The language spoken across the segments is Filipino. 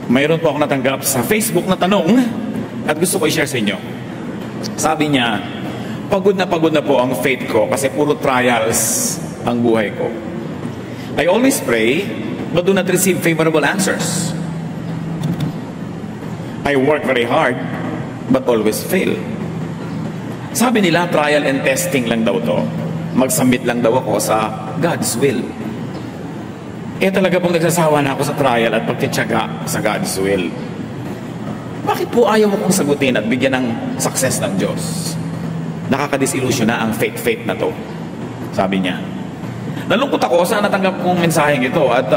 Mayroon po ako natanggap sa Facebook na tanong at gusto ko i-share sa inyo. Sabi niya, pagod na po ang faith ko kasi puro trials ang buhay ko. I always pray but do not receive favorable answers. I work very hard but always fail. Sabi nila, trial and testing lang daw to. Mag-submit lang daw ako sa God's will. Eh talaga pong nagsasawa na ako sa trial at pagtityaga sa God's will. Bakit po ayaw mo kong sagutin at bigyan ng success ng Diyos? Nakakadisillusion na ang faith na to. Sabi niya. Nalungkot ako sa natanggap kong mensaheng ito at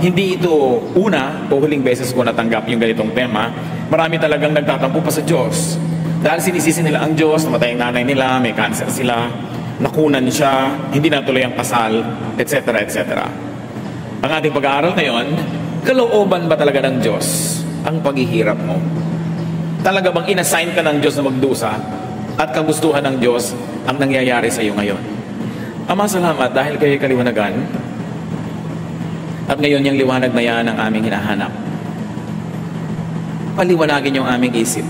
hindi ito una o huling beses ko natanggap yung ganitong tema. Marami talagang nagtatampo pa sa Diyos. Dahil sinisisi nila ang Diyos, namatay ang nanay nila, may cancer sila, nakunan siya, hindi natuloy ang kasal, etc. etc. Ang ating pag-aaral ngayon, kalooban ba talaga ng Diyos ang paghihirap mo? Talaga bang inassign ka ng Diyos na magdusa at kagustuhan ng Diyos ang nangyayari sa iyo ngayon? Ama, salamat dahil kayo'y kaliwanagan at ngayon yung liwanag na yan ang aming hinahanap. Paliwanagin yung aming isip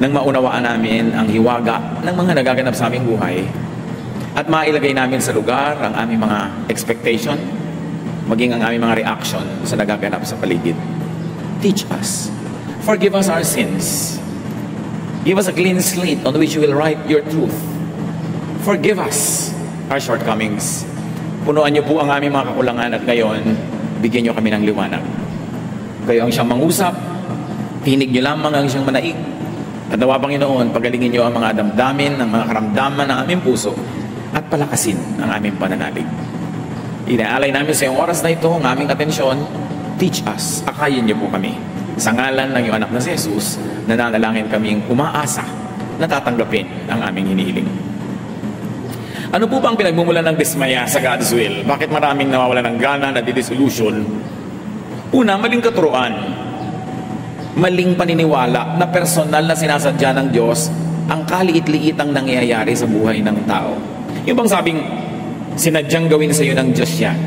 nang maunawaan namin ang hiwaga ng mga nagaganap sa aming buhay at mailagay namin sa lugar ang aming mga expectation, maging ang aming mga reaction sa nagaganap sa paligid. Teach us. Forgive us our sins. Give us a clean slate on which you will write your truth. Forgive us our shortcomings. Punuan niyo po ang aming mga kakulangan at ngayon, bigyan niyo kami ng liwanag. Kayo ang siyang mangusap, tinig niyo lamang ang siyang manaig. At nawa, Panginoon, pagalingin niyo ang mga damdamin, ang mga karamdaman ng aming puso at palakasin ang aming pananalig. Inaalay namin sa iyong oras na ito ang aming atensyon. Teach us. Akayin niyo po kami. Sa ngalan ng iyong anak na si Jesus, nananalangin kaming umaasa na tatanggapin ang aming hinihiling. Ano po ba ang pinagmumulan ng dismaya sa God's will? Bakit maraming nawawala ng gana, nadidisillusion? Una, maling katuruan. Maling paniniwala na personal na sinasadya ng Diyos ang kaliit-liitang nangyayari sa buhay ng tao. Yung bang sabing, sinadyang gawin sa iyo ng Diyos yan.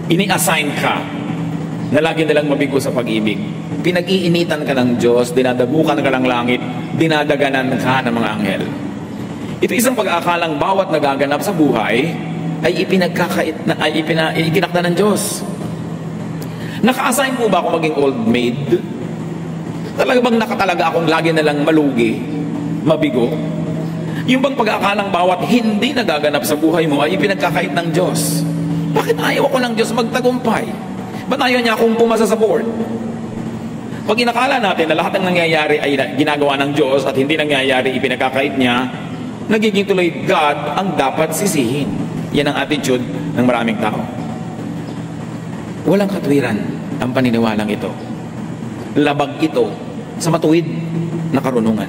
Ini-assign ka na lagi nilang mabigo sa pag-ibig. Pinag-iinitan ka ng Diyos, dinadabukan ka ng langit, dinadaganan ka ng mga anghel. Ito isang pag-aakalang bawat nagaganap sa buhay ay ikinakda ng Diyos. Naka-assign po ba ako maging old maid? Talaga bang nakatalaga akong lagi na lang malugi, mabigo? Yung bang pag-aakalang bawat hindi nagaganap sa buhay mo ay ipinagkakait ng Diyos? Bakit ayaw ako ng Diyos magtagumpay? Ba't ayaw niya akong pumasa sa board? Pag inakala natin na lahat ng nangyayari ay ginagawa ng Diyos at hindi nangyayari ipinagkakait niya, nagiging tuloy God ang dapat sisihin. Yan ang attitude ng maraming tao. Walang katwiran ang paniniwalang ito. Labag ito sa matuwid na karunungan.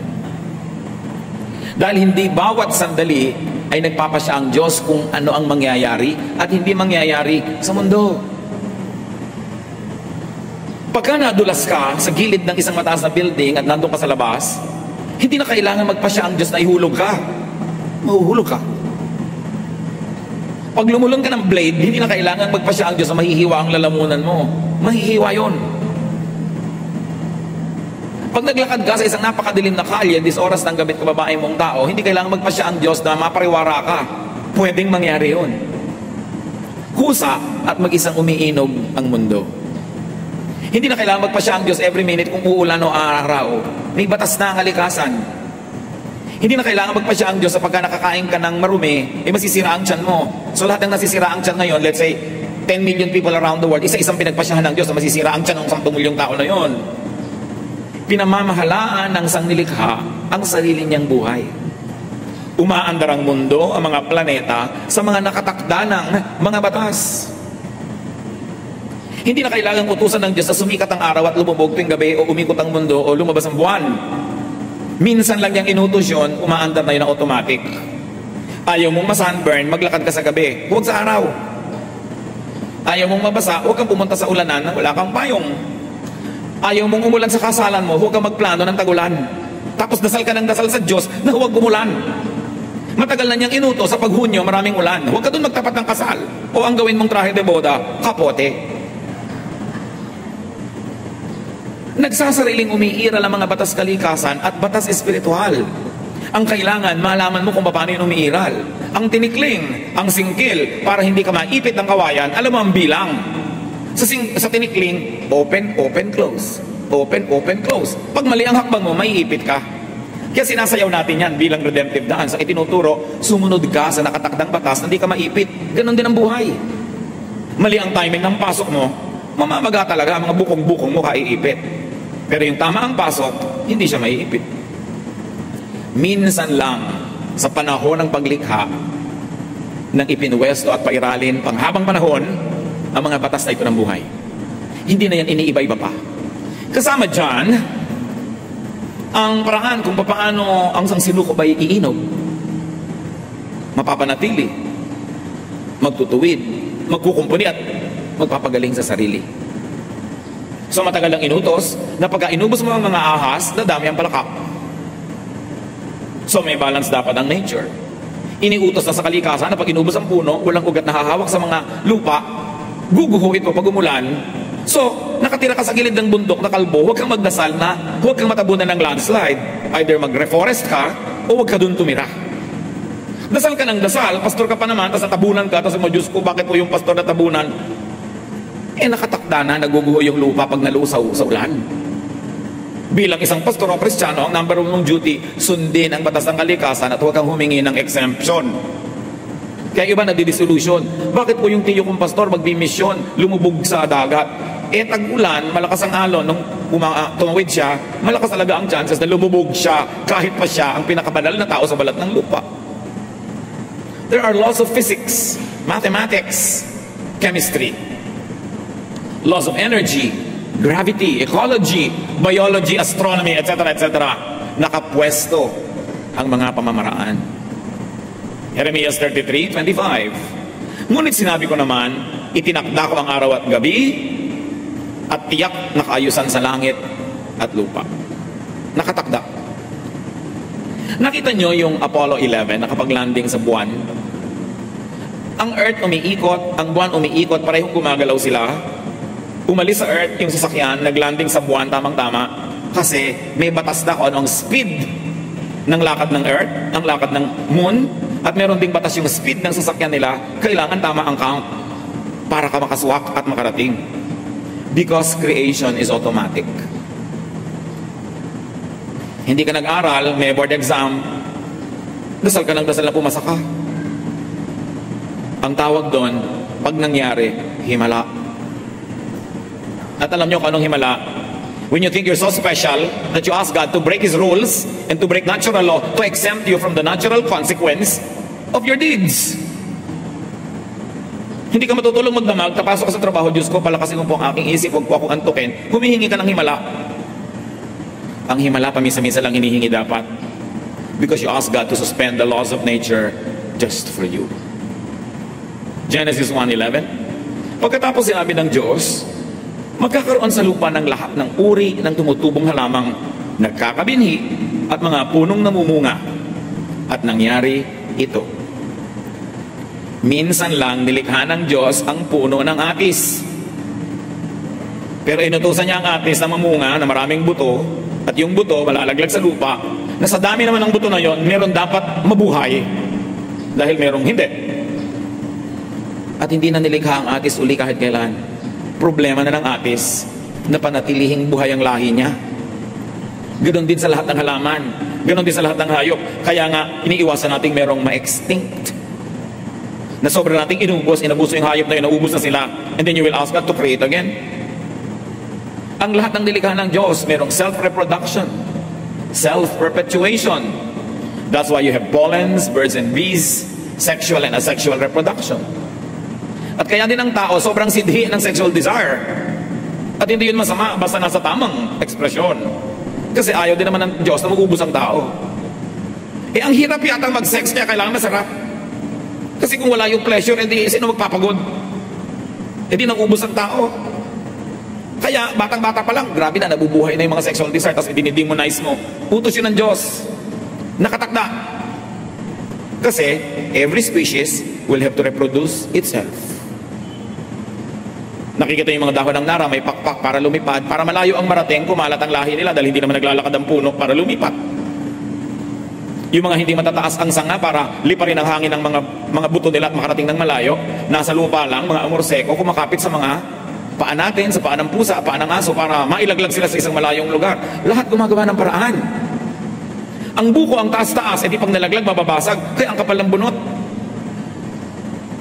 Dahil hindi bawat sandali ay nagpapasya ang Diyos kung ano ang mangyayari at hindi mangyayari sa mundo. Pagka nadulas ka sa gilid ng isang mataas na building at nandun ka sa labas, hindi na kailangan magpasya ang Diyos na ihulog ka. Mahuhulog ka. Pag lumulong ka ng blade, hindi na kailangan magpasya ang Diyos na mahihiwa ang lalamunan mo. Mahihiwa yun. Pag naglakad ka sa isang napakadilim na kalye, this oras ng gabi kababae mong tao, hindi kailangan magpasya ang Diyos na mapariwara ka. Pwedeng mangyari yun. Kusa at mag-isang umiinog ang mundo. Hindi na kailangan magpasya ang Diyos every minute kung uulan o araw. May batas na ang kalikasan. Hindi na kailangan magpasya ang Diyos sa pagka nakakain ka ng marumi, masisira ang tiyan mo. So lahat ng nasisira ang tiyan ngayon, let's say, 10 million people around the world, isa-isang pinagpasyahan ng Diyos na masisira ang tiyan ng 10 milyong tao na yon. Pinamamahalaan ng sangnilikha ang sarili niyang buhay. Umaandar ang mundo, ang mga planeta, sa mga nakatakda ng mga batas. Hindi na kailangang utusan ng Diyos na sumikat ang araw at lumubog tuwing gabi o umikot ang mundo o lumabas ang buwan. Minsan lang niyang inutos yun, umaandar na yun ang automatic. Ayaw mong ma-sunburn, maglakad ka sa gabi, huwag sa araw. Ayaw mong mabasa, huwag kang pumunta sa ulanan na wala kang payong. Ayaw mong umulan sa kasalan mo, huwag kang magplano ng tagulan. Tapos dasal ka ng dasal sa Diyos na huwag umulan. Matagal na niyang inutos sa paghunyo, maraming ulan. Huwag ka dun magtapat ng kasal. O ang gawin mong trahe de boda, kapote. Nagsasariling umiiral ang mga batas kalikasan at batas espiritual. Ang kailangan, malaman mo kung paano yun umiiral. Ang tinikling, ang singkil, para hindi ka maipit ng kawayan, alam mo ang bilang. Sa tinikling, open, open, close. Open, open, close. Pag mali ang hakbang mo, maiipit ka. Kaya sinasayaw natin yan bilang redemptive dance. Ang itinuturo, sumunod ka sa nakatakdang batas na hindi ka maipit. Ganon din ang buhay. Mali ang timing ng pasok mo, mamamaga talaga, mga bukong-bukong mo kaiipit. Pero yung tama ang pasok, hindi siya maiipit. Minsan lang sa panahon ng paglikha ng ipinwesto at pairalin panghabang panahon ang mga batas na ito ng buhay. Hindi na yan iniiba-iba pa. Kasama dyan ang paraan kung paano ang sangsinuko ba'y iinog, mapapanatili, magtutuwid, magkukumpuni at magpapagaling sa sarili. So matagal ang inutos na pagka inubos mo ang mga ahas, dadami ang palakak. So may balance dapat ang nature. Iniutos na sa kalikasan na pag inubos ang puno, walang ugat na hahawak sa mga lupa, guguho ito pag umulan. So, nakatira ka sa gilid ng bundok na kalbo, huwag kang magdasal na huwag kang matabunan ng landslide. Either mag-reforest ka o huwag ka dun tumira. Dasal ka ng dasal, pastor ka pa naman, tapos natabunan ka, tapos mo, Diyos ko, bakit po yung pastor natabunan? Nakatakda na, naguguho yung lupa pag nalusaw sa ulan. Bilang isang pastor o Kristiyano, ang number 1 mong duty, sundin ang batas ng kalikasan at huwag kang humingi ng exemption. Kaya iba nagdi-dissolution. Bakit po yung tiyo kong pastor magbimisyon, lumubog sa dagat? Tag-ulan, malakas ang alon, nung tumawid siya, malakas talaga ang chances na lumubog siya kahit pa siya ang pinakabanal na tao sa balat ng lupa. There are laws of physics, mathematics, chemistry, laws of energy, gravity, ecology, biology, astronomy, etc. Nakapwesto ang mga pamamaraan. Jeremias 33:25. Ngunit sinabi ko naman, itinakda ko ang araw at gabi at tiyak na kaayusan sa langit at lupa. Nakatakda. Nakita nyo yung Apollo 11 nakapag-landing sa buwan? Ang Earth umiikot, ang buwan umiikot, parehong gumagalaw sila. Umalis sa Earth yung sasakyan, naglanding sa buwan, tamang-tama, kasi may batas na kung anong speed ng lakad ng Earth, ang lakad ng Moon, at meron ding batas yung speed ng sasakyan nila, kailangan tama ang count para ka makaswak at makarating. Because creation is automatic. Hindi ka nag-aral, may board exam, dasal ka ng dasal na pumasa ka. Ang tawag doon, pag nangyari, himala. At alam nyo kung anong himala? When you think you're so special that you ask God to break His rules and to break natural law to exempt you from the natural consequence of your deeds. Hindi ka matutulong magdamag, tapasok ka sa trabaho, Diyos ko, palakasin mo po ang aking isip, huwag po akong antukin, humihingi ka ng himala. Ang himala, pamisa-misa lang hinihingi dapat. Because you ask God to suspend the laws of nature just for you. Genesis 1:11. Pagkatapos sinabi ng Diyos, magkakaroon sa lupa ng lahat ng uri ng tumutubong halamang nagkakabinhi at mga punong namumunga. At nangyari ito. Minsan lang nilikha ng Diyos ang puno ng apis. Pero inutusan niya ang apis na mamunga na maraming buto, at yung buto malalaglag sa lupa, na sa dami naman ng buto na yon, meron dapat mabuhay dahil merong hindi. At hindi na nilikha ang atis uli kahit kailan. Problema na ng atis na panatilihing buhay ang lahi niya. Ganon din sa lahat ng halaman, ganon din sa lahat ng hayop. Kaya nga iniiwasan nating merong ma-extinct, na sobrang nating inabuso yung hayop na yun, naubos na sila, and then you will ask God to create again. Ang lahat ng nilikha ng Diyos, merong self-reproduction, self-perpetuation. That's why you have pollens, birds and bees, sexual and asexual reproduction. At kaya din ang tao, sobrang sidhi ng sexual desire. At hindi yun masama, basta nasa tamang ekspresyon. Kasi ayaw din naman ng Diyos na mag-ubos ang tao. Ang hirap yatang mag-sex, kaya kailangan masarap. Kasi kung wala yung pleasure, edi sino magpapagod? Edi nag-ubos ang tao. Kaya batang-bata pa lang, grabe na, nabubuhay na yung mga sexual desire, tapos i-demonize mo. Utos yun ng Diyos. Nakatakda. Kasi every species will have to reproduce itself. Nakikita yung mga dahon ng nara, may pakpak para lumipad, para malayo ang marating, kumalat ang lahi nila dahil hindi naman naglalakad ang puno para lumipat. Yung mga hindi matataas ang sanga para liparin ang hangin ng mga buto nila at makarating ng malayo, nasa lupa lang, mga amorseko, kumakapit sa mga paa natin, sa paa ng pusa, paa ng aso para mailaglag sila sa isang malayong lugar. Lahat gumagawa ng paraan. Ang buko ang taas-taas, edi pag nalaglag, mababasag, kaya ang kapal ng bunot.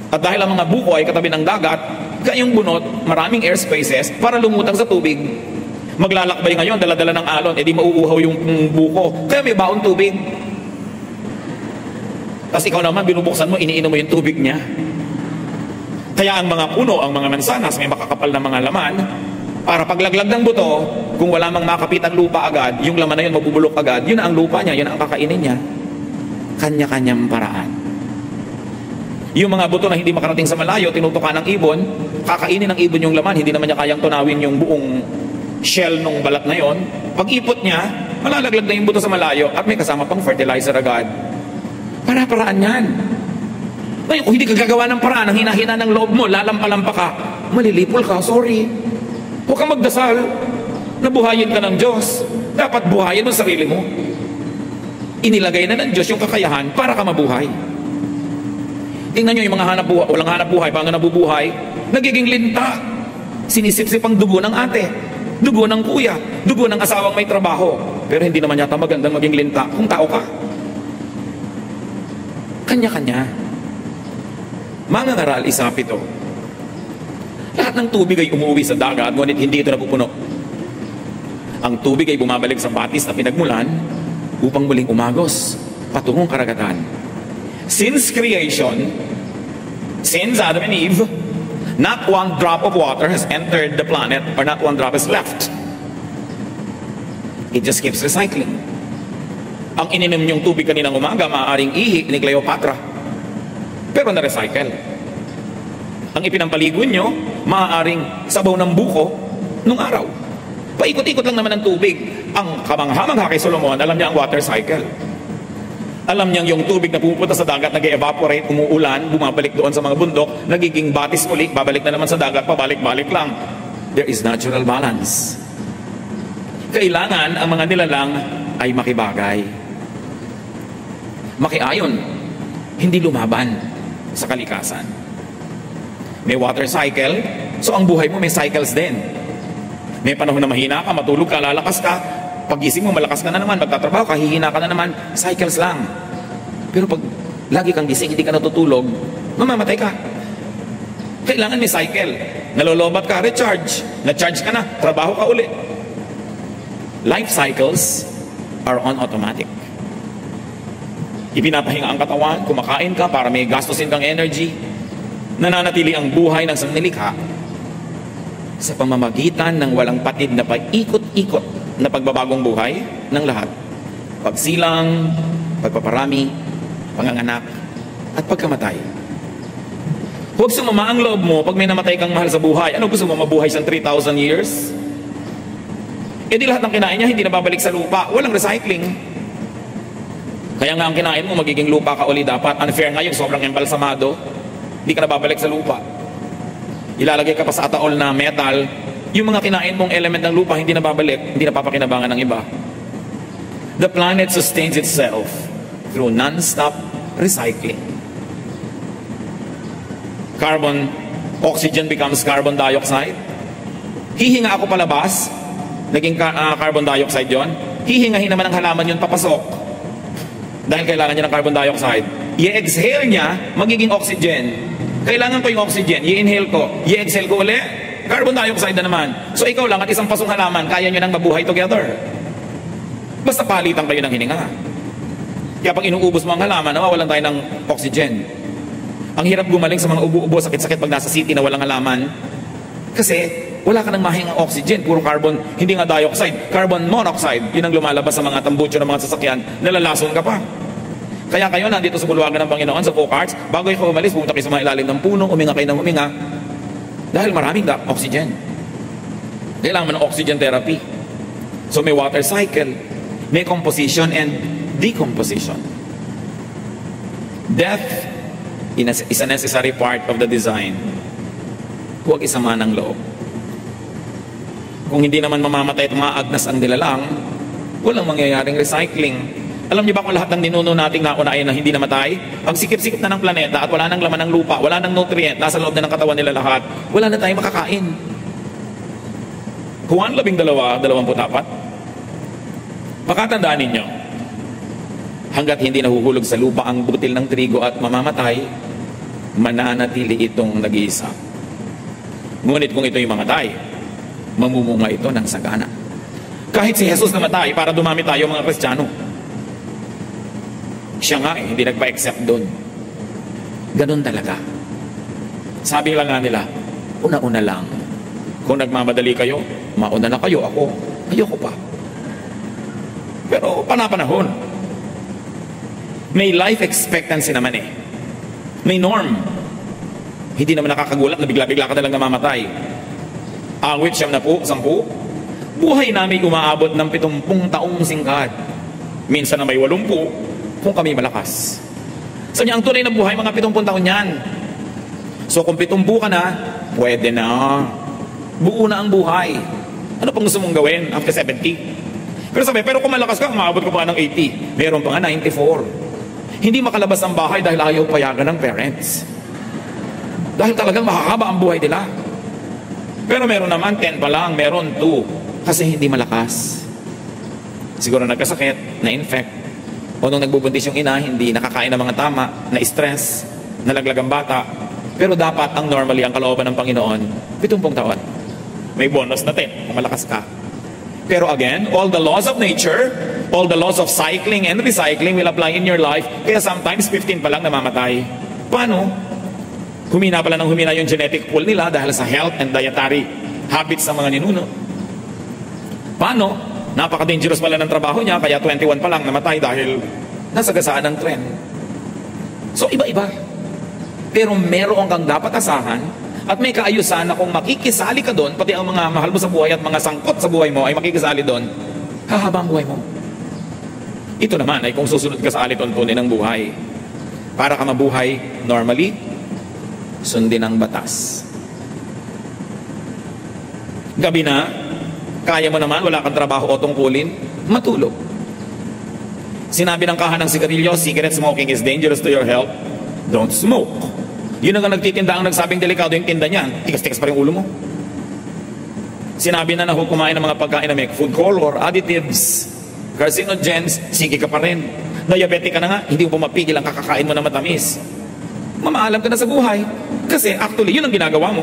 At dahil ang mga buko ay katabi ng dagat, kaya yung bunot, maraming air spaces para lumutang sa tubig. Maglalakbay ngayon, dala-dala ng alon, edi mauuhaw yung buko. Kaya may baon tubig. Tapos ikaw naman, binubuksan mo, iniinom mo yung tubig niya. Kaya ang mga puno, ang mga mansanas, may makakapal na mga laman, para paglaglag ng buto, kung wala mang makapit ang lupa agad, yung laman na yun mabubulok agad, yun ang lupa niya, yun ang kakainin niya. Kanya-kanyang paraan. Yung mga buto na hindi makarating sa malayo, tinutukan ng ibon, kakainin ng ibon yung laman, hindi naman niya kayang tunawin yung buong shell ng balat na yon. Pag ipot niya, malalaglag na yung buto sa malayo at may kasama pang fertilizer agad. Para-paraan yan. Ngayon, kung hindi ka gagawa ng paraan, ang hinahina ng loob mo, lalampa-lampa ka, malilipol ka, sorry. Huwag kang magdasal, nabuhayin ka ng Diyos. Dapat buhayin mo sarili mo. Inilagay na ng Diyos yung kakayahan para ka mabuhay. Tingnan nyo yung mga hanap buhay, walang hanap buhay, paano nabubuhay, nagiging linta. Sinisip-sip ang dugo ng ate, dugo ng kuya, dugo ng asawang may trabaho. Pero hindi naman yata magandang maging linta kung tao ka. Kanya-kanya. Mangangaral, isa pito. Lahat ng tubig ay umuwi sa dagat, ngunit hindi ito napupuno. Ang tubig ay bumabalik sa batis na pinagmulan upang muling umagos patungong karagatan. Since creation, since Adam and Eve, not one drop of water has entered the planet, or not one drop is left. It just keeps recycling. Ang ininom niyong tubig kaninang umaga, maaaring ihi ni Cleopatra, pero na-recycle. Ang ipinampaligo niyo, maaaring sabaw ng buko nung araw. Paikot-ikot lang naman ang tubig. Ang kamangha-mangha kay Solomon, alam niya ang water cycle. Alam niyang yung tubig na pumupunta sa dagat, nag-evaporate, umuulan, bumabalik doon sa mga bundok, nagiging batis ulit, babalik na naman sa dagat, pabalik-balik lang. There is natural balance. Kailangan ang mga nilalang ay makibagay. Makiayon, hindi lumaban sa kalikasan. May water cycle, so ang buhay mo may cycles din. May panahon na mahina ka, matulog ka, lalakas ka, pagising mo, malakas ka na naman, magtatrabaho ka, hihina ka na naman, cycles lang. Pero pag lagi kang gising, hindi ka natutulog, mamamatay ka. Kailangan may cycle. Nalolobat ka, recharge. Na-charge ka na, trabaho ka uli. Life cycles are on automatic. Ipinapahinga ang katawan, kumakain ka para may gastusin kang energy. Nananatili ang buhay ng sangnilikha sa pamamagitan ng walang patid na paikot-ikot na pagbabagong buhay ng lahat. Pagsilang, pagpaparami, panganganak, at pagkamatay. Huwag sumama ang loob mo pag may namatay kang mahal sa buhay. Ano gusto mo, mabuhay siyang 3,000 years? E di lahat ng kinain niya hindi na babalik sa lupa. Walang recycling. Kaya nga ang kinain mo magiging lupa ka uli dapat. Unfair nga yung sobrang embalsamado. Hindi ka na babalik sa lupa. Ilalagay ka pa sa ataol na metal, yung mga kinain mong element ng lupa hindi na babalik, hindi na papakinabangan ng iba. The planet sustains itself through non-stop recycling. Oxygen becomes carbon dioxide. Hihinga ako palabas, naging carbon dioxide yon. Hihingahin naman ang halaman yun papasok. Dahil kailangan niya ng carbon dioxide. I-exhale niya, magiging oxygen. Kailangan ko yung oxygen, i-inhale ko, i-exhale ko ulit, carbon dioxide na naman. So ikaw lang at isang pasong halaman, kaya nyo nang mabuhay together. Basta palitan kayo ng hininga. Kaya pag inuubos mo ang halaman, nawawalan tayo ng oxygen. Ang hirap gumaling sa mga ubo-ubo, sakit-sakit pag nasa city na walang halaman. Kasi wala ka nang mahingang oxygen, puro carbon, hindi nga dioxide, carbon monoxide. Yun ang lumalabas sa mga tambucho ng mga sasakyan, nalalason ka pa. Kaya kayo nandito sa bulwagan ng Panginoon, sa Focarts, bago kayo umalis, pumunta kayo sa mga ilalim ng puno, uminga kayo ng uminga, dahil maraming oxygen. Kailangan mo ng oxygen therapy. So may water cycle, may composition and decomposition. Death is a necessary part of the design. huwag isama ng loob. Kung hindi naman mamamatay at mga agnas ang nilalang, walang mangyayaring recycling. Alam niyo ba kung lahat ng ninuno nating naunayan na hindi namatay? Pag sikip-sikip na ng planeta at wala nang laman ng lupa, wala nang nutrient, nasa loob na ng katawan nila lahat, wala na tayong makakain. Juan 12:24. Pakatandaan ninyo, hanggat hindi nahuhulog sa lupa ang butil ng trigo at mamamatay, mananatili itong nag-iisa. Ngunit kung ito'y mamatay, mamumunga ito ng sagana. Kahit si Jesus namatay para dumami tayo mga Kristiyano, siya nga hindi nagpa-accept doon. Ganun talaga. Sabi lang nga nila, una-una lang. Kung nagmamadali kayo, mauna na kayo, ayoko pa. Pero panapanahon. May life expectancy naman eh. May norm. Hindi naman nakakagulat na bigla-bigla ka nalang namamatay. Awit 10, buhay namin umaabot ng 70 taong singkat. Minsan na may 80 kung kami malakas. So niya, ang tunay na buhay, mga 70 taon yan. So kung 70 ka na, pwede na. Buo na ang buhay. Ano pang gusto mong gawin after 70? Pero kung malakas ka, umaabot ka pa ng 80. Meron pa nga 94. Hindi makalabas ang bahay dahil ayaw payagan ng parents. Dahil talagang mahahaba ang buhay nila. Pero meron naman 10 pa lang, meron 2. Kasi hindi malakas. Siguro nagkasakit, na-infect. O nung nagbubuntis yung ina, hindi nakakain ng mga tama, na-stress, nalaglag ang bata. Pero dapat ang normally, ang kalooban ng Panginoon, 70 taon. May bonus na 10 kung malakas ka. Pero again, all the laws of nature, all the laws of cycling and recycling will apply in your life. Kaya sometimes 15 pa lang namamatay. Paano? Humina pala ng humina yung genetic pool nila dahil sa health and dietary habits ng mga ninuno. Paano? Napaka-dangerous pala ng trabaho niya, kaya 21 pa lang namatay dahil nasagasaan ng tren. So iba-iba. Pero meron kang dapat asahan at may kaayusan na kung makikisali ka doon, pati ang mga mahal mo sa buhay at mga sangkot sa buhay mo ay makikisali doon, hahaba ang buhay mo. Ito naman ay kung susunod ka sa alituntunin ng buhay. Para ka mabuhay normally, sundin ang batas. Gabi na, kaya mo naman, wala kang trabaho o tungkulin, matulog. Sinabi ng kahanang sigarilyo, cigarette smoking is dangerous to your health. Don't smoke. Yun ang nagtitinda ang nagsabing delikado yung tinda niyan. Tigas-tigas pa rin ulo mo. Sinabi na huwag kumain ng mga pagkain na may food color, additives, carcinogens, sige ka pa rin. Diabetic ka na nga, hindi mo pumapigil ang kakakain mo na matamis. Mamaalam ka na sa buhay. Kasi actually, yun ang ginagawa mo.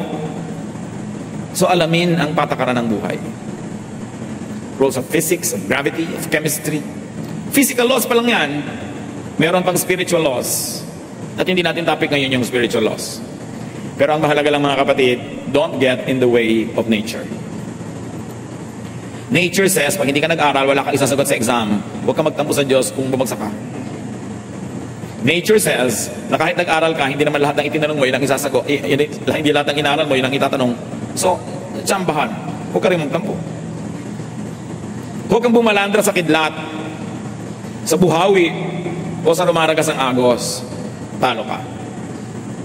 So alamin ang patakaran ng buhay. Rules of physics, of gravity, of chemistry. Physical laws pa lang yan. Meron pang spiritual laws. At hindi natin topic ngayon yung spiritual laws. Pero ang mahalaga lang mga kapatid, don't get in the way of nature. Nature says, pag hindi ka nag-aral, wala kang isasagot sa exam, huwag ka magtampo sa Diyos kung bumagsak ka. Nature says, na kahit nag-aral ka, hindi naman lahat ng itinanong mo, yun ang isasagot. Hindi lahat ng inaral mo, yun ang itatanong. So, tsambahan. Huwag ka rin magtampo. Huwag kang bumalandra sa kidlat, sa buhawi, o sa rumaragas ng agos. Talo ka.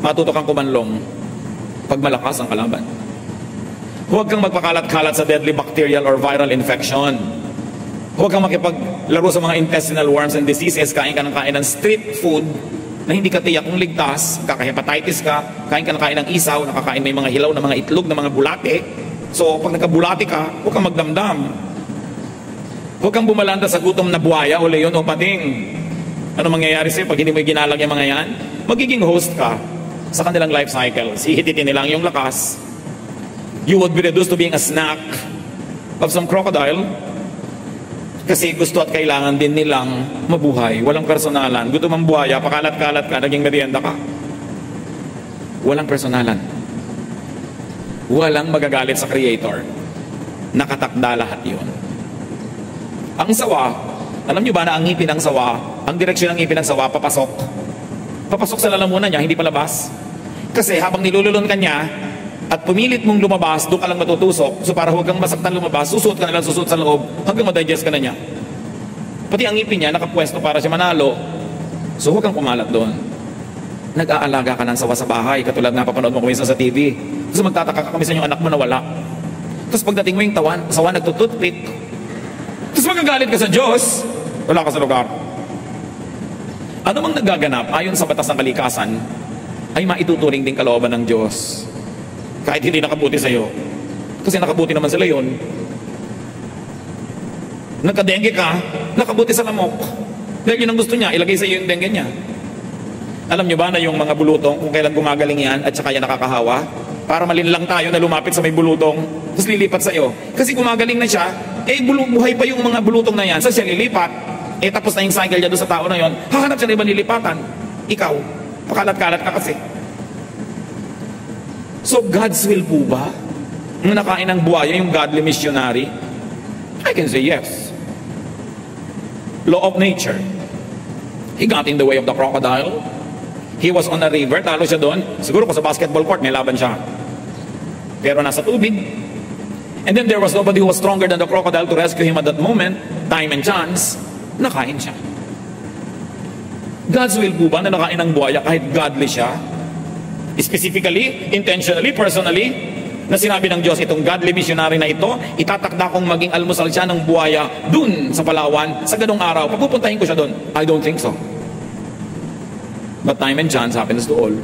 Matuto kang kumanlong pag malakas ang kalaban. Huwag kang magpakalat-kalat sa deadly bacterial or viral infection. Huwag kang makipaglaro sa mga intestinal worms and diseases. Kain ka ng kain ng street food na hindi ka tiyak kung ligtas. Kaka-hepatitis ka. Kain ka ng kain ng isaw. Nakakain may mga hilaw na mga itlog na mga bulate. So pag nagkabulate ka, huwag kang magdamdam. Huwag kang bumalanda sa gutom na buhaya o leon o pating. Ano mangyayari sa'yo pag hindi mo ginalag yung mga yan? Magiging host ka sa kanilang life cycle. Hihititin nilang yung lakas. You would be reduced to being a snack of some crocodile. Kasi gusto at kailangan din nilang mabuhay. Walang personalan. Gutom ang buhaya, pakalat-kalat ka, naging merienda ka. Walang personalan. Walang magagalit sa Creator. Nakatakda lahat yun. Ang sawa, alam nyo ba na ang ngipin ng sawa, ang direksyon ng ngipin ng sawa, papasok. Papasok sa lalamunan niya, hindi palabas. Kasi habang nilululon ka niya, at pumilit mong lumabas, doon ka lang matutusok. So para huwag kang masaktan lumabas, susuot ka na lang susuot sa loob, hanggang madigest ka na niya. Pati ang ngipin niya, nakapwesto para siya manalo. So huwag kang kumalat doon. Nag-aalaga ka ng sawa sa bahay, katulad na papanood mo kuminsan sa TV. Tapos magtataka ka kami sa inyong anak mo na wala. Tapos pagdating mo yung sawa nagtututpik. Tapos magagalit ka sa Diyos, wala ka sa lugar. Ano mang nagaganap ayon sa batas ng kalikasan ay maituturing din kalooban ng Diyos. Kahit hindi nakabuti sa iyo. Kasi nakabuti naman sila yon. Nagka-dengue ka, nakabuti sa lamok. Dahil yun ang gusto niya, ilagay sa iyo yung dengue niya. Alam niyo ba na yung mga bulutong, kung kailan gumagaling yan at saka yan nakakahawa, para malinlang tayo na lumapit sa may bulutong, tapos lilipat sa iyo. Kasi gumagaling na siya, buhay pa yung mga bulutong na yan, saan siya lilipat? Tapos na yung cycle niya doon sa tao na yon, hahanap siya na ibang lilipatan. Ikaw, pakalat-kalat ka kasi. So God's will po ba? Nung nakain ng buhaya, yung godly missionary? I can say yes. Law of nature. He got in the way of the crocodile. He was on a river, talo siya doon. Siguro kung sa basketball court, may laban siya. Pero nasa tubig. And then there was nobody who was stronger than the crocodile to rescue him at that moment. Time and chance, nakain siya. God's will po ba na nakain ng buhaya kahit godly siya? Specifically, intentionally, personally, na sinabi ng Diyos, itong godly missionary na ito, itatakda kong maging almusal siya ng buhaya dun sa Palawan, sa ganong araw. Papupuntahin ko siya dun. I don't think so. But time and chance happens to all.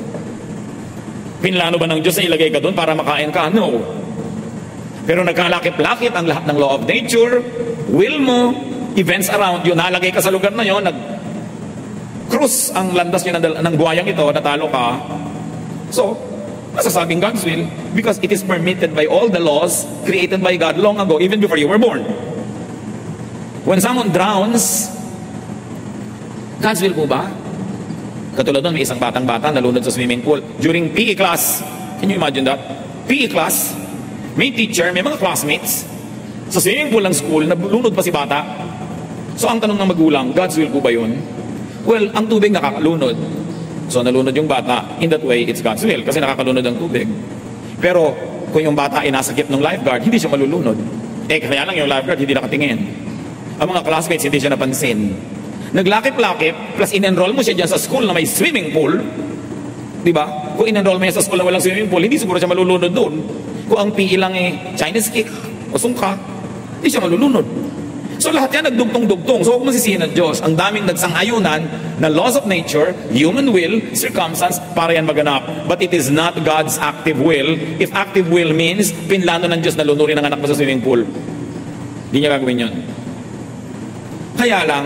Pinlano ba ng Diyos na ilagay ka dun para makain ka? No. Pero nagkalakip-lakip ang lahat ng law of nature, will mo, events around you, nalagay ka sa lugar na yon, nag-cruise ang landas niya ng buhayang ito, natalo ka. So, masasabing God's will because it is permitted by all the laws created by God long ago, even before you were born. When someone drowns, God's will po ba? Katulad doon, may isang batang-bata nalunod sa swimming pool during PE class. Can you imagine that? PE class, may teacher, may mga classmates sa swimming pool ng school, nalunod pa si bata. So ang tanong ng magulang, God's will po ba yun? Well, ang tubig nakakalunod. So nalunod yung bata, in that way, it's God's will kasi nakakalunod ang tubig. Pero kung yung bata ay nasa gitna ng lifeguard, hindi siya malulunod. Kaya lang yung lifeguard hindi nakatingin. Ang mga classmates hindi siya napansin. Naglakip-lakip, plus in-enroll mo siya dyan sa school na may swimming pool. Diba? Kung in-enroll mo siya sa school na walang swimming pool, hindi siguro siya malulunod doon. Kung ang PE lang Chinese kick o sungka, hindi siya malulunod. So lahat yan nagdugtong-dugtong. So huwag masisihin ng Diyos. Ang daming nagsang-ayunan na laws of nature, human will, circumstance, para yan maganap. But it is not God's active will. If active will means, pinlano ng Diyos na lunurin ang anak mo sa swimming pool. Hindi niya gagawin yun. Kaya lang,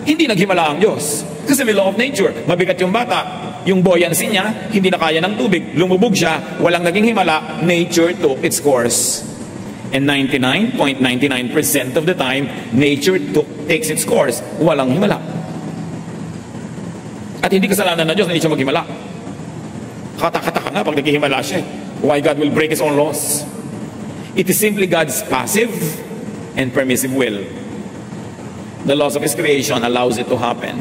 hindi naghimala ang Diyos. Kasi may law of nature. Mabigat yung bata. Yung buoyancy niya, hindi na kaya ng tubig. Lumubog siya, walang naging himala. Nature took its course. And 99.99% of the time, nature takes its course. Walang himala. At hindi kasalanan ng Diyos na hindi siya maghimala. Kataka-taka nga pag naghihimala siya. Why God will break His own laws? It is simply God's passive and permissive will. The laws of His creation allows it to happen.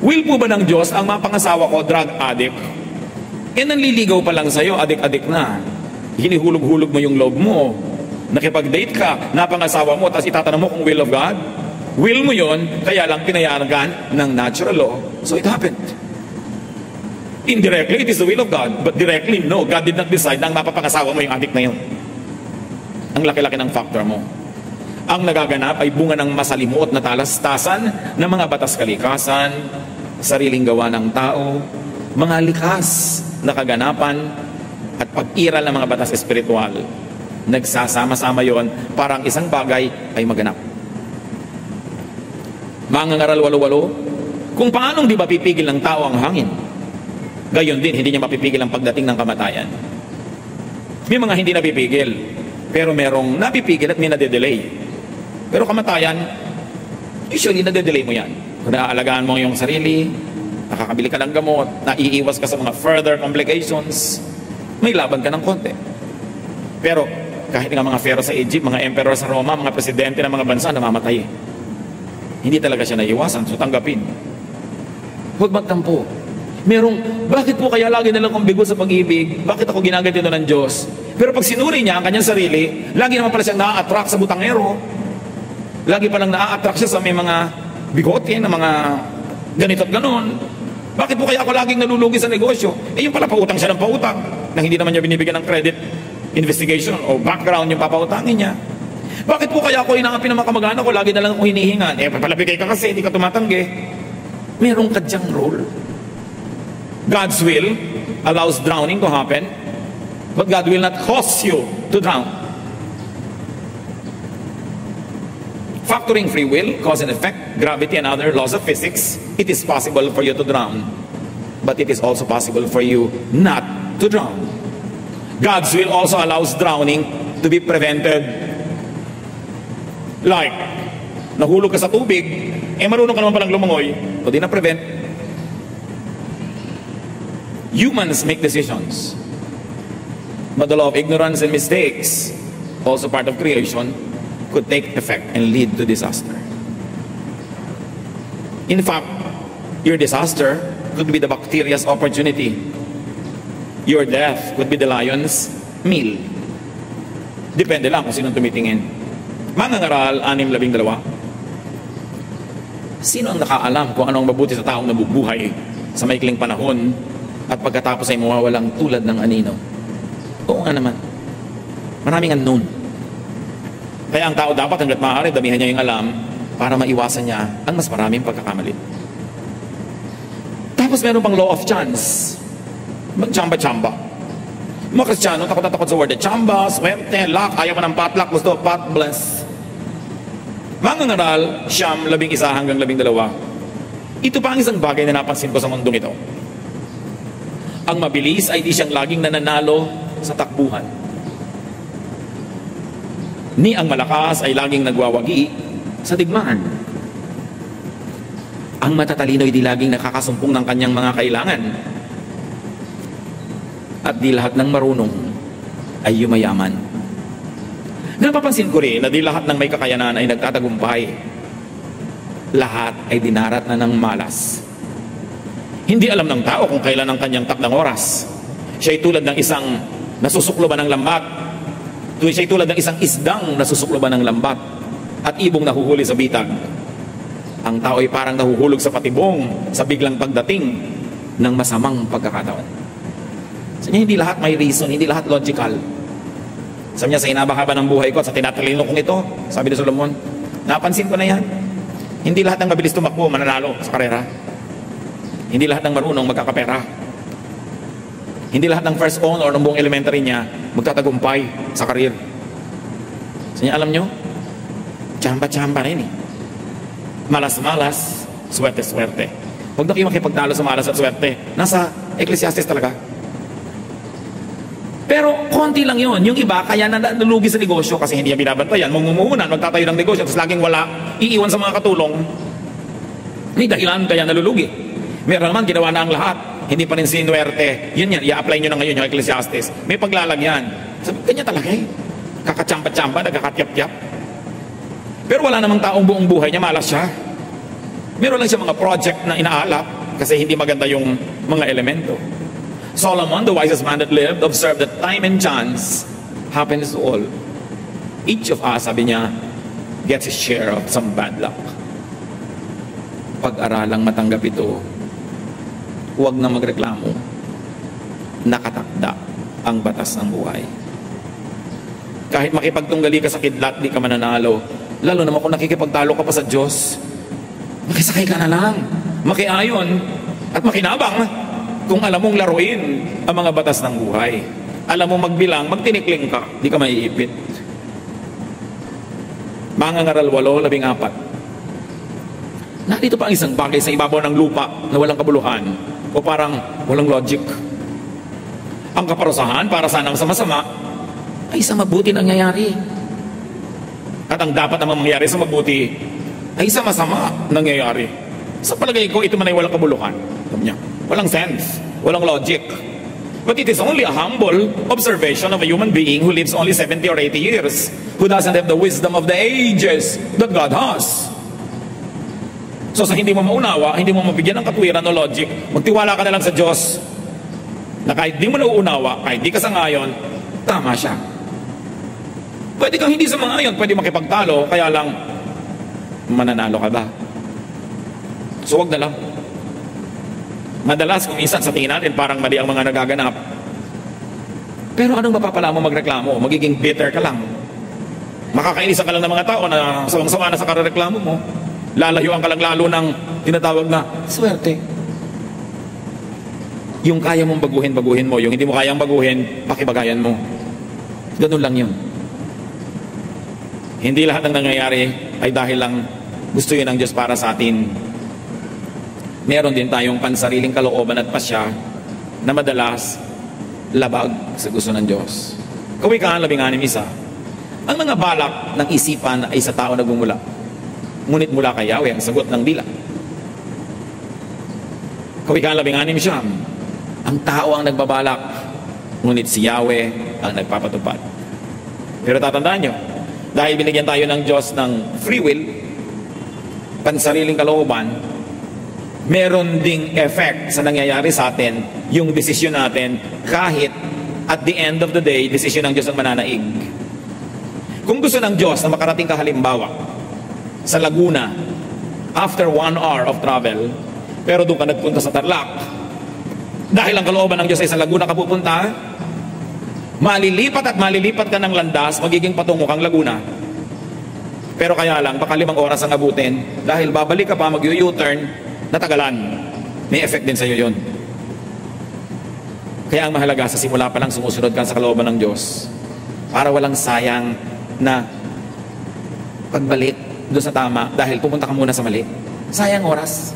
Will po ba ng Diyos ang mapangasawa ko, drug addict? Nanliligaw pa lang sa'yo, adik-adik na. Hinihulog-hulog mo yung loob mo. Nakipag-date ka, napangasawa mo, tapos itatanong mo kung will of God? Will mo yon, kaya lang pinayagan ng natural law. So it happened. Indirectly, it is the will of God. But directly, no. God did not decide na ang mapapangasawa mo yung addict na yun. Ang laki-laki ng factor mo. Ang nagaganap ay bunga ng masalimuot na talastasan ng mga batas kalikasan, sariling gawa ng tao, mga likas na kaganapan, at pag-iral ng mga batas espiritual. Nagsasama-sama yon para ang isang bagay ay maganap. Mangangaral walo-walo, kung paanong di ba pipigil ng tao ang hangin, gayon din hindi niya mapipigil ang pagdating ng kamatayan. May mga hindi napipigil, pero merong napipigil at may nade-delay. Pero kamatayan, usually nade-delay mo yan. Kung naaalagaan mo yung sarili, nakakabili ka ng gamot, naiiwas ka sa mga further complications, may laban ka ng konti. Pero kahit nga mga pharaoh sa Egypt, mga emperor sa Roma, mga presidente ng mga bansa, namamatay. Hindi talaga siya naiiwasan, so tanggapin. Huwag magtampo. Bakit po kaya lagi nalang kong bigo sa pag-ibig? Bakit ako ginaganito ng Diyos? Pero pag sinuri niya ang kanyang sarili, lagi naman pala siyang na-attract sa butangero. Lagi palang na-attract siya sa may mga bigote, na mga ganito at ganon. Bakit po kaya ako laging nalulugi sa negosyo? Yung pala pautang siya ng pautang. na hindi naman niya binibigyan ng credit investigation o background yung papautangin niya? Bakit po kaya ako inaapin ng mga kamag-anak ko, lagi na lang ako hinihingan? Papalabigay ka kasi, hindi ka tumatanggi. Meron ka dyang role. God's will allows drowning to happen, but God will not cause you to drown. Factoring free will, cause and effect, gravity and other laws of physics, it is possible for you to drown, but it is also possible for you not to drown. God's will also allows drowning to be prevented. Like, nahulog ka sa tubig, marunong ka naman palang lumangoy, o di na-prevent. Humans make decisions, but the law of ignorance and mistakes, also part of creation, could take effect and lead to disaster. In fact, your disaster could be the bacteria's opportunity. Your death could be the lion's meal. Depende lang kung sinong tumitingin. Mangangaral, 6-12. Sino ang nakaalam kung ano ang mabuti sa taong nabubuhay sa maikling panahon at pagkatapos ay mawawalang tulad ng anino? Oo nga naman. Maraming unknown. Kaya ang tao dapat hanggat maaari damihan niya yung alam para maiwasan niya ang mas maraming pagkakamali. Tapos meron pang law of chance. Chamba-chamba. Mga Kristiyano, takot na takot sa word. Chamba, swerte, luck, ayaw mo ng potluck, gusto, pot, bless. Mangangaral, 11 hanggang 12. Ito pa ang isang bagay na napansin ko sa mundong ito. Ang mabilis ay di siyang laging nananalo sa takbuhan. Ni ang malakas ay laging nagwawagi sa digmaan. Ang matatalino ay di laging nakakasumpong ng kanyang mga kailangan. At di lahat ng marunong ay yumayaman. Napapansin ko rin na di lahat ng may kakayanan ay nagtatagumpay. Lahat ay dinarat na ng malas. Hindi alam ng tao kung kailan ang kanyang takdang oras. Siya'y tulad ng isang nasusukloban ng lambat. Siya'y tulad ng isang isdang nasusukloban ng lambat at ibong nahuhuli sa bitag. Ang tao ay parang nahuhulog sa patibong sa biglang pagdating ng masamang pagkakataon. So, hindi lahat may reason, hindi lahat logical. Sabi niya, sa hinabahaba ng buhay ko at sa tinatalino kong ito, sabi ni Solomon, napansin ko na yan. Hindi lahat ng mabilis tumakbo mananalo sa karera. Hindi lahat ng marunong magkakapera. Hindi lahat ng first honor ng buong elementary niya magtatagumpay sa karir. Sabi niya, alam niyo, tsamba-tsamba na yun eh. Malas-malas, swerte-swerte. Huwag na kayo makipagtalo sa malas at swerte. Nasa Ecclesiastes talaga. Pero konti lang yun. Yung iba, kaya nalulugi sa negosyo kasi hindi niya binabantayan. Mumumuhunan, magtatayo ng negosyo, tapos laging wala, iiwan sa mga katulong. May dahilan kaya nalulugi. Meron naman, ginawa na ang lahat. Hindi pa rin sinuwerte. Yun yan, i-apply nyo na ngayon yung Ecclesiastes. May paglalagyan. Sabi, kanya talaga eh. Kakachamba-chamba, nagkakatyap-tyap. Pero wala namang taong buong buhay niya, malas siya. Meron lang siya mga project na inaalap kasi hindi maganda yung mga elemento. Solomon, the wisest man that lived, observed that time and chance happens to all. Each of us, sabi niya, gets his share of some bad luck. Pag-aralang matanggap ito, huwag na magreklamo. Nakatakda ang batas ng buhay. Kahit makipagtunggali ka sa kidlat, di ka mananalo. Lalo naman kung nakikipagtalo ka pa sa Diyos, makisakay ka na lang, makiayon, at makinabang. Kung alam mong laruin ang mga batas ng buhay, alam mong magbilang, magtinikling ka, di ka maiipit. Mangangaral 8:14. Narito pa ang isang bagay sa ibabaw ng lupa na walang kabuluhan o parang walang logic. Ang kaparusahan para sa masama ay sa mabuti nangyayari. At ang dapat namang mangyari sa mabuti ay sa masama nangyayari. Sa palagay ko, ito man ay walang kabuluhan. Sabi niya, walang sense, walang logic. But it is only a humble observation of a human being who lives only 70 or 80 years, who doesn't have the wisdom of the ages that God has. So sa hindi mo maunawa, hindi mo mabigyan ng katwiran o logic, magtiwala ka na lang sa Diyos na kahit di mo nauunawa, kahit di ka sangayon, tama siya. Pwede kang hindi sangayon, pwede makipagtalo, kaya lang mananalo ka ba? So wag na lang. Madalas kung minsan sa tingin natin parang mali ang mga nagaganap. Pero anong mapapala mo magreklamo? Magiging bitter ka lang. Makakainisan ka lang ng mga tao na sawang-sawa na sa kareklamo mo. Lalayuan ka lang lalo ng tinatawag na swerte. Yung kaya mong baguhin, baguhin mo. Yung hindi mo kayang baguhin, pakibagayan mo. Ganun lang yun. Hindi lahat ng nangyayari ay dahil lang gusto yun ng Diyos para sa atin. Meron din tayong pansariling kalooban at pasya na madalas labag sa gusto ng Diyos. Kawikaan 16:1. Ang mga balak ng isipan ay sa tao nagmumula. Ngunit mula kay Yahweh ang sagot ng dila. Kawikaan 16:9. Ang tao ang nagbabalak, ngunit si Yahweh ang nagpapatupad. Pero tatandaan nyo, dahil binigyan tayo ng Diyos ng free will, pansariling kalooban, meron ding effect sa nangyayari sa atin yung desisyon natin kahit at the end of the day, desisyon ng Diyos ang mananaig. Kung gusto ng Diyos na makarating ka halimbawa sa Laguna after 1 hour of travel, pero doon ka nagpunta sa Tarlac, dahil ang kalooban ng Diyos ay sa Laguna ka pupunta, malilipat ka ng landas, magiging patungo kang Laguna. Pero kaya lang, baka 5 oras ang abutin, dahil babalik ka pa, mag-u-turn, natagalan. May effect din sa iyo yun. Kaya ang mahalaga, sa simula pa lang sumusunod ka sa kalooban ng Diyos para walang sayang na pagbalik doon sa tama dahil pupunta ka muna sa mali. Sayang oras.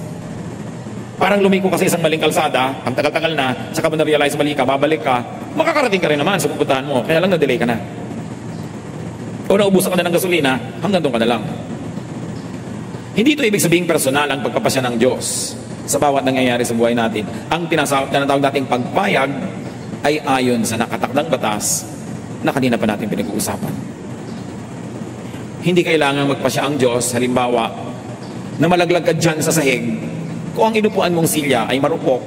Parang lumiko ka sa isang maling kalsada, ang tagal-tagal na, saka mo na-realize mali ka, babalik ka, makakarating ka rin naman sa pupuntahan mo, kaya lang na-delay ka na. O naubusan ka na ng gasolina, hanggang doon ka na lang. Hindi ito ibig sabihin personal ang pagpapasya ng Diyos sa bawat nangyayari sa buhay natin. Ang tinatawag nating pagpayag ay ayon sa nakatakdang batas na kanina pa natin pinag-uusapan. Hindi kailangan magpasya ang Diyos, halimbawa, na malaglag ka dyan sa sahig, kung ang inupuan mong silya ay marupok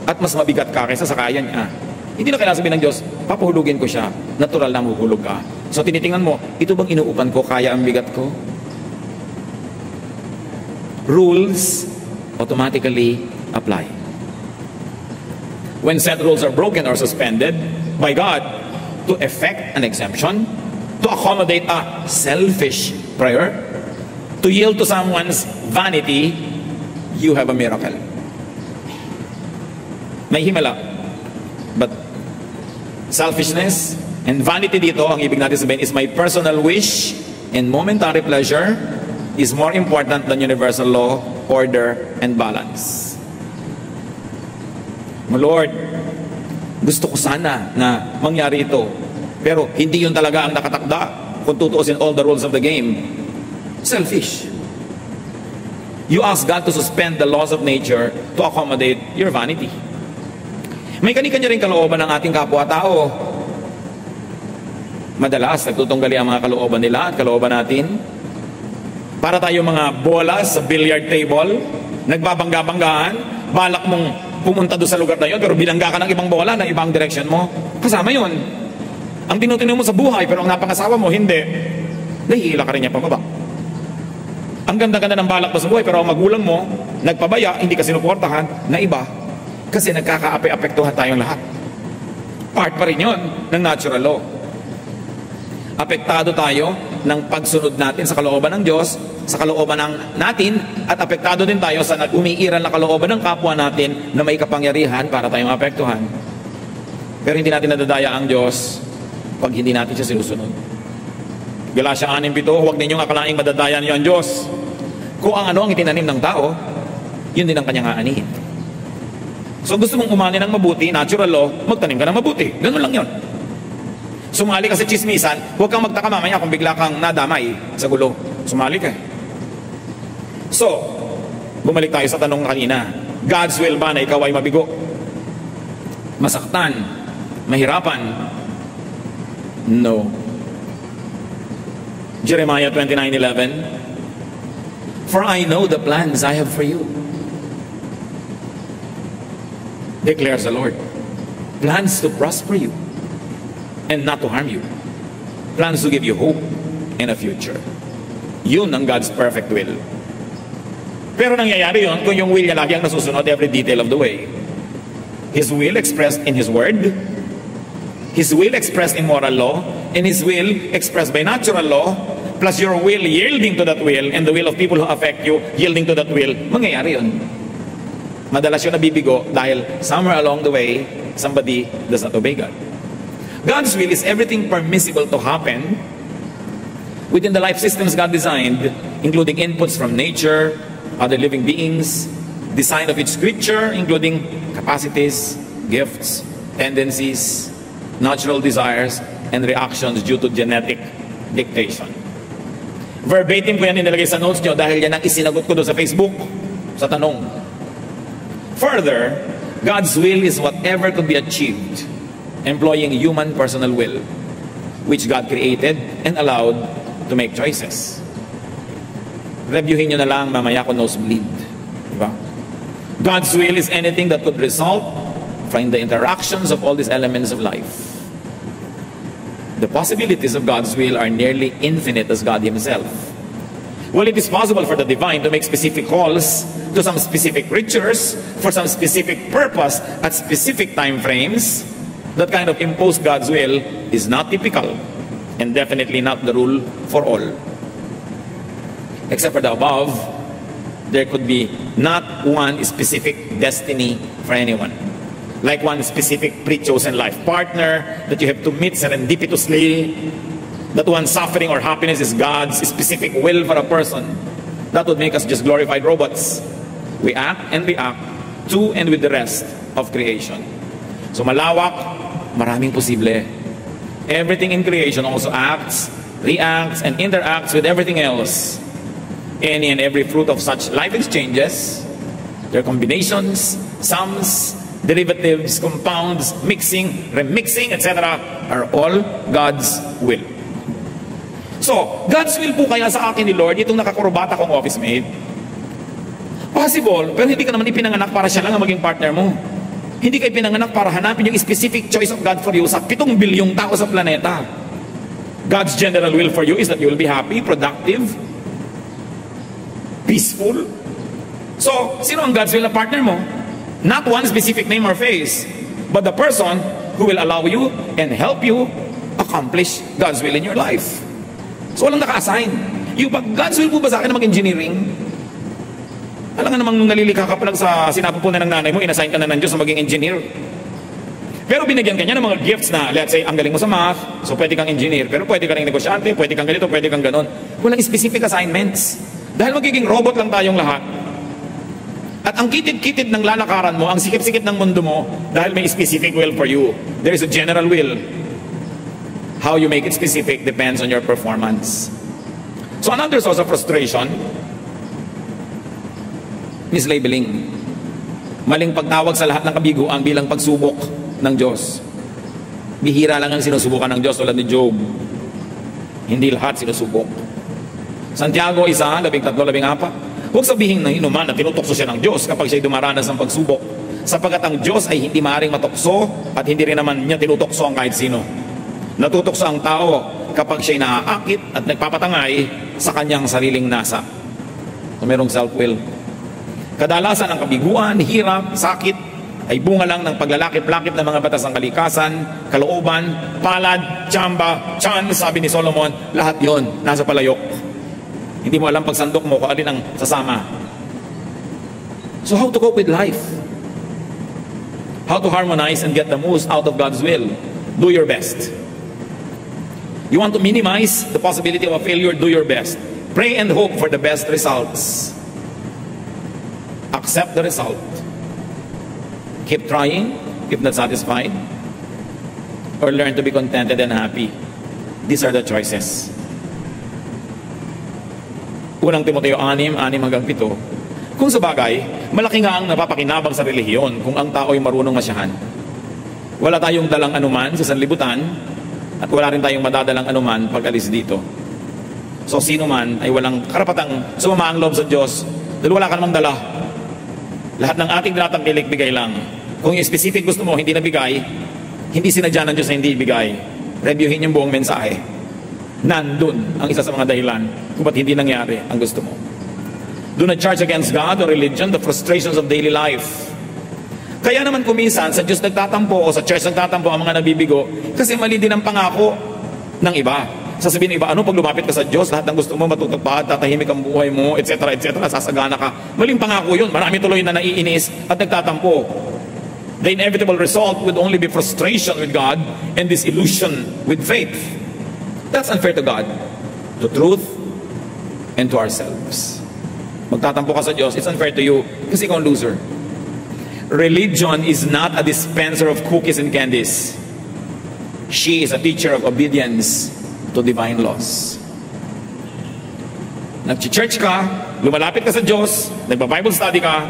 at mas mabigat ka kaysa sa kaya niya. Hindi na kailangan sabihin ng Diyos, papuhulugin ko siya, natural na mahuhulog ka. So tinitingnan mo, ito bang inuupan ko, kaya ang bigat ko? Rules automatically apply. When set rules are broken or suspended by God to effect an exemption, to accommodate a selfish prayer, to yield to someone's vanity, you have a miracle. May himala. But selfishness and vanity dito, ang ibig natin sabihin is my personal wish and momentary pleasure is more important than universal law, order, and balance. My Lord, gusto ko sana na mangyari ito. Pero hindi yun talaga ang nakatakda kung tutuusin all the rules of the game. Selfish. You ask God to suspend the laws of nature to accommodate your vanity. May kani-kanya rin kalooban ng ating kapwa-tao. Madalas, nagtutunggali ang mga kalooban nila at kalooban natin. Para tayo mga bola sa billiard table, nagbabangga-banggaan, balak mong pumunta doon sa lugar na yun, pero bilangga ka ng ibang bola, ng ibang direction mo. Kasama yun. Ang tinutunin mo sa buhay, pero ang napangasawa mo, hindi. Nahihila ka rin niya pababa. Ang ganda-ganda ng balak mo sa buhay, pero ang magulang mo, nagpabaya, hindi ka sinuportahan, na iba. Kasi nagkaka-apektuhan tayong lahat. Part pa rin yun ng natural law. Apektado tayo ng pagsunod natin sa kalooban ng Diyos, sa kalooban natin, at apektado din tayo sa umiiral na kalooban ng kapwa natin na may kapangyarihan para tayong apektuhan. Pero hindi natin nadadaya ang Diyos pag hindi natin siya sinusunod. Galatia 6:7, huwag ninyong akalaing madadaya niyo ang Diyos. Kung ang ano ang itinanim ng tao, yun din ang kanyang aanihin. So gusto mong umani ng mabuti, natural law, magtanim ka ng mabuti. Ganun lang yun. Sumali ka sa chismisan, huwag kang magtaka mamaya kung bigla kang nadamay sa gulo. Sumali ka. So, bumalik tayo sa tanong kanina. God's will ba na ikaw ay mabigo? Masaktan? Mahirapan? No. Jeremiah 29:11, for I know the plans I have for you, declares the Lord. Plans to prosper you and not to harm you. Plans to give you hope and a future. Yun ang God's perfect will. Pero nangyayari yun kung yung will niya lagi ang nasusunod every detail of the way. His will expressed in His word, His will expressed in moral law, and His will expressed by natural law, plus your will yielding to that will, and the will of people who affect you yielding to that will, mangyayari yun. Madalas yun nabibigo dahil somewhere along the way, somebody does not obey God. God's will is everything permissible to happen within the life systems God designed, including inputs from nature, other living beings, design of each creature, including capacities, gifts, tendencies, natural desires, and reactions due to genetic dictation. Verbatim ko yan inilagay sa notes nyo dahil yan ang isinagot ko doon sa Facebook sa tanong. Further, God's will is whatever could be achieved employing human personal will, which God created and allowed to make choices. Reviewin nyo na lang mamaya kung nosebleed. Diba? God's will is anything that could result from the interactions of all these elements of life. The possibilities of God's will are nearly infinite as God Himself. While it is possible for the divine to make specific calls to some specific creatures for some specific purpose at specific time frames, that kind of imposed God's will is not typical and definitely not the rule for all. Except for the above, there could be not one specific destiny for anyone. Like one specific pre-chosen life partner that you have to meet serendipitously, that one suffering or happiness is God's specific will for a person. That would make us just glorified robots. We act and react to and with the rest of creation. So malawak, maraming posible. Everything in creation also acts, reacts, and interacts with everything else. Any and every fruit of such life exchanges, their combinations, sums, derivatives, compounds, mixing, remixing, etc. are all God's will. So, God's will po kaya sa akin ni Lord, itong nakakurbata kong office mate? Possible, pero hindi ka naman ipinanganak para siya lang ang maging partner mo. Hindi kayo pinanganak para hanapin yung specific choice of God for you sa 7 bilyong tao sa planeta. God's general will for you is that you will be happy, productive, peaceful. So, sino ang God's will na partner mo? Not one specific name or face, but the person who will allow you and help you accomplish God's will in your life. So, walang naka-assign. Yung pag God's will po ba sa akin na mag-engineering? Alam nga namang nalilika ka pa lang sa sinapupunan ng nanay mo, inassign ka na ng Diyos na maging engineer. Pero binigyan ka niya ng mga gifts na, let's say, ang galing mo sa math, so pwede kang engineer. Pero pwede ka rin negosyante, pwede kang ganito, pwede kang ganon. Walang specific assignments. Dahil magiging robot lang tayong lahat. At ang kitid-kitid ng lalakaran mo, ang sikip-sikip ng mundo mo, dahil may specific will for you. There is a general will. How you make it specific depends on your performance. So another source of frustration, mislabeling. Maling pagtawag sa lahat ng kabiguan bilang pagsubok ng Diyos. Bihira lang ang sinusubukan ng Diyos tulad ni Job. Hindi lahat sinusubok. Santiago 1:13-14. Huwag sabihin na inuman na tinutokso siya ng Diyos kapag siya'y dumaranas ng pagsubok. Sapagkat ang Diyos ay hindi maaaring matokso at hindi rin naman niya tinutokso ang kahit sino. Natutokso ang tao kapag siya'y naaakit at nagpapatangay sa kanyang sariling nasa. So, merong self-will. Kadalasan ang kabiguan, hirap, sakit ay bunga lang ng paglalakip-lakip ng mga batas ng kalikasan, kalooban, palad, tsamba, tiyan, sabi ni Solomon, lahat yon nasa palayok. Hindi mo alam pagsandok mo kung alin ang sasama. So how to cope with life? How to harmonize and get the most out of God's will? Do your best. You want to minimize the possibility of a failure, do your best. Pray and hope for the best results. Accept the result. Keep trying if not satisfied, or learn to be contented and happy. These are the choices. Unang Timoteo 6:6-7. Kung sa bagay, malaki nga ang napapakinabang sa relihiyon kung ang tao ay marunong masyahan. Wala tayong dalang anuman sa sanlibutan at wala rin tayong madadalang anuman pag alis dito. So sino man ay walang karapatang sumama ang loob sa Diyos dahil wala ka namang dala. Lahat ng ating dinatangkilik, bigay lang. Kung yung specific gusto mo, hindi nabigay, hindi sinadya ng Diyos na hindi ibigay. Reviewin yung buong mensahe. Nandun ang isa sa mga dahilan kung ba't hindi nangyari ang gusto mo. Do not charge against God or religion the frustrations of daily life. Kaya naman kuminsan, sa Diyos nagtatampo o sa church nagtatampo ang mga nabibigo kasi mali din ang pangako ng iba. Sasabihin ng iba, ano pag lumapit ka sa Diyos, lahat ng gusto mo matutupad, tatahimik ang buhay mo, etc., etc., sasagana ka. Maling pangako yun. Marami tuloy na naiinis at nagtatampo. The inevitable result would only be frustration with God and disillusion with faith. That's unfair to God, to truth, and to ourselves. Magtatampo ka sa Diyos, it's unfair to you kasi ikaw ang loser. Religion is not a dispenser of cookies and candies. She is a teacher of obedience to divine laws. Nag-church ka, lumalapit ka sa Diyos, nagba-Bible study ka,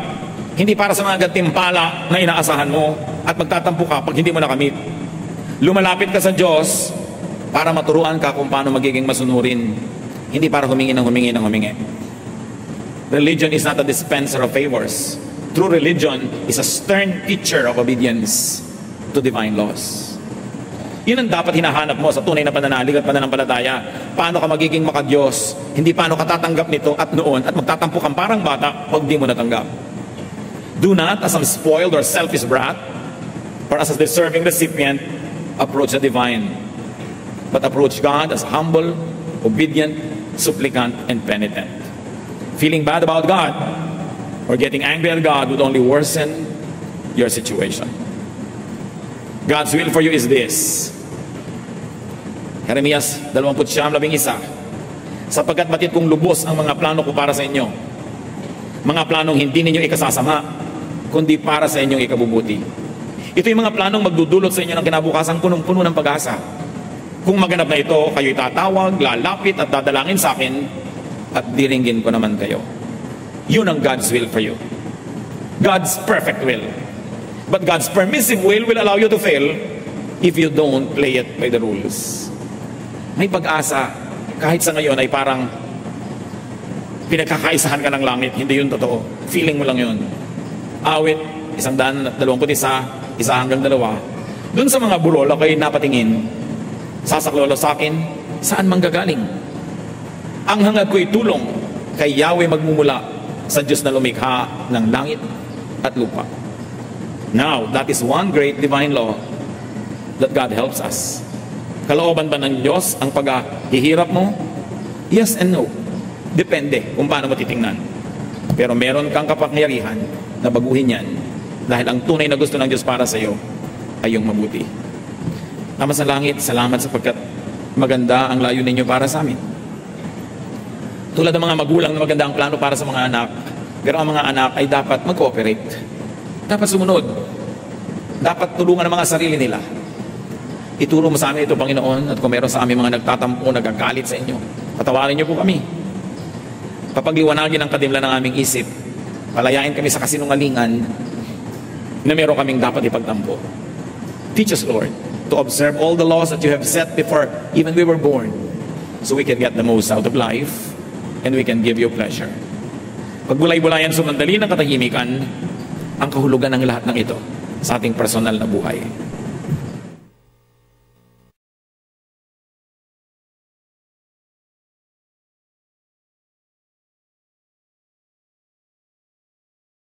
hindi para sa mga gantimpala na inaasahan mo at magtatampo ka pag hindi mo nakamit. Lumalapit ka sa Diyos para maturuan ka kung paano magiging masunurin, hindi para humingi ng humingi ng humingi. Religion is not a dispenser of favors. True religion is a stern teacher of obedience to divine laws. Yun ang dapat hinahanap mo sa tunay na pananalig at pananampalataya. Paano ka magiging makadiyos, hindi paano ka tatanggap nito at noon at magtatampo kang parang bata pag di mo natanggap. Do not, as some spoiled or selfish brat, or as a deserving recipient, approach the divine, but approach God as humble, obedient, supplicant, and penitent. Feeling bad about God or getting angry at God would only worsen your situation. God's will for you is this. Jeremias 29:11, sapagkat batid kong lubos ang mga plano ko para sa inyo, mga planong hindi ninyo ikasasama, kundi para sa inyong ikabubuti. Ito yung mga planong magdudulot sa inyo ng kinabukasan punong-puno ng pag-asa. Kung maganap na ito, kayo'y tatawag, lalapit at dadalangin sa akin at diringgin ko naman kayo. Yun ang God's will for you. God's perfect will. But God's permissive will allow you to fail if you don't play it by the rules. May pag-asa kahit sa ngayon ay parang pinagkakaisahan ka ng langit. Hindi yun totoo. Feeling mo lang yun. Awit, 121, 1-2. Doon sa mga burol ako'y napatingin, sasaklolo sa akin, saan manggagaling? Ang hangad ko'y tulong kay Yahweh magmumula sa Diyos na lumikha ng langit at lupa. Now, that is one great divine law that God helps us. Kalooban ba ng Diyos ang paghihirap mo? Yes and no. Depende kung paano mo titingnan. Pero meron kang kapangyarihan na baguhin yan dahil ang tunay na gusto ng Diyos para sa iyo ay yung mabuti. Ama sa langit, salamat sapagkat maganda ang layunin niyo para sa amin. Tulad ng mga magulang na maganda ang plano para sa mga anak, pero ang mga anak ay dapat mag-cooperate. Dapat sumunod. Dapat tulungan ang mga sarili nila. Ituro mo sa amin ito, Panginoon, at kung meron sa amin mga nagtatampo, nagagalit sa inyo, patawarin niyo po kami. Papagliwanagin ang kadimla ng aming isip. Palayain kami sa kasinungalingan na meron kaming dapat ipagtampo. Teach us, Lord, to observe all the laws that you have set before even we were born, so we can get the most out of life and we can give you pleasure. Pagbulay-bulayan sumandali ng katahimikan ang kahulugan ng lahat ng ito sa ating personal na buhay.